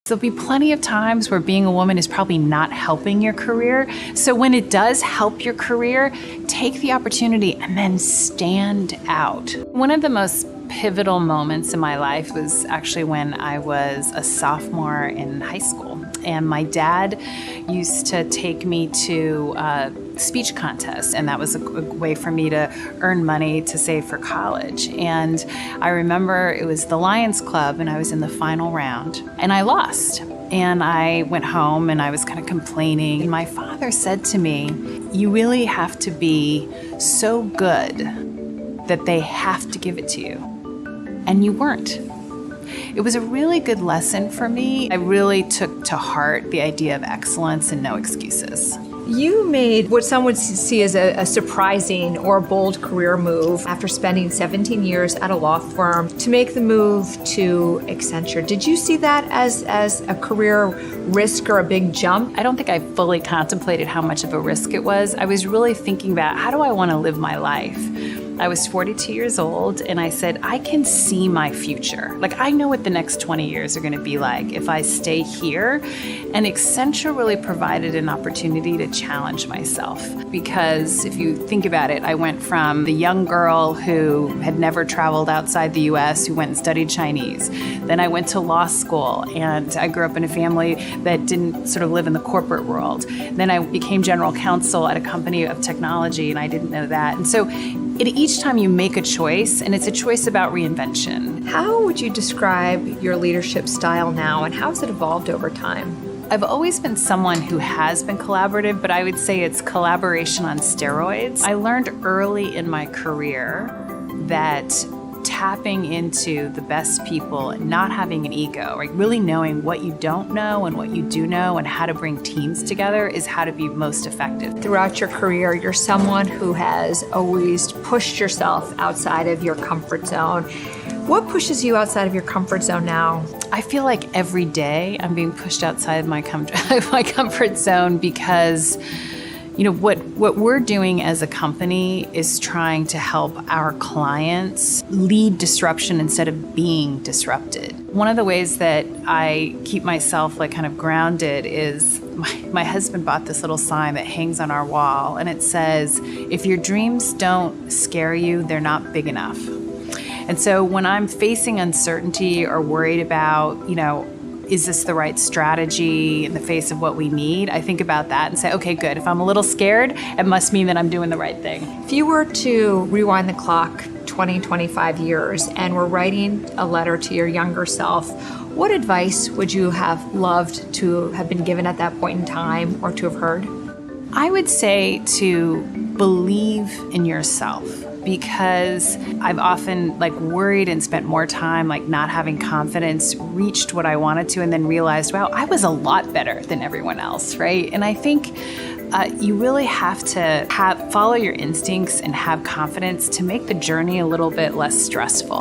There'll be plenty of times where being a woman is probably not helping your career. So when it does help your career, take the opportunity and then stand out. One of the most pivotal moments in my life was actually when I was a sophomore in high school. And my dad used to take me to speech contests, and that was a way for me to earn money to save for college. And I remember it was the Lions Club, and I was in the final round, and I lost. And I went home, and I was kind of complaining. And my father said to me, "You really have to be so good that they have to give it to you." And you weren't. It was a really good lesson for me. I really took to heart the idea of excellence and no excuses. You made what some would see as a surprising or bold career move after spending 17 years at a law firm to make the move to Accenture. Did you see that as a career risk or a big jump? I don't think I fully contemplated how much of a risk it was. I was really thinking about, how do I want to live my life? I was 42 years old, and I said, I can see my future. Like, I know what the next 20 years are going to be like if I stay here. And Accenture really provided an opportunity to challenge myself. Because if you think about it, I went from the young girl who had never traveled outside the US, who went and studied Chinese. Then I went to law school, and I grew up in a family that didn't sort of live in the corporate world. Then I became general counsel at a company of technology, and I didn't know that. And so each time you make a choice, and it's a choice about reinvention. How would you describe your leadership style now, and how has it evolved over time? I've always been someone who has been collaborative, but I would say it's collaboration on steroids. I learned early in my career that tapping into the best people and not having an ego, like really knowing what you don't know and what you do know and how to bring teams together is how to be most effective. Throughout your career, you're someone who has always pushed yourself outside of your comfort zone. What pushes you outside of your comfort zone now? I feel like every day I'm being pushed outside my comfort zone because what we're doing as a company is trying to help our clients lead disruption instead of being disrupted. One of the ways that I keep myself kind of grounded is my husband bought this little sign that hangs on our wall, and it says, "If your dreams don't scare you, they're not big enough." And so when I'm facing uncertainty or worried about, is this the right strategy in the face of what we need? I think about that and say, okay, good. If I'm a little scared, it must mean that I'm doing the right thing. If you were to rewind the clock 20, 25 years and were writing a letter to your younger self, what advice would you have loved to have been given at that point in time or to have heard? I would say to believe in yourself. Because I've often worried and spent more time not having confidence, reached what I wanted to, and then realized, wow, I was a lot better than everyone else, right? And I think you really have to follow your instincts and have confidence to make the journey a little bit less stressful.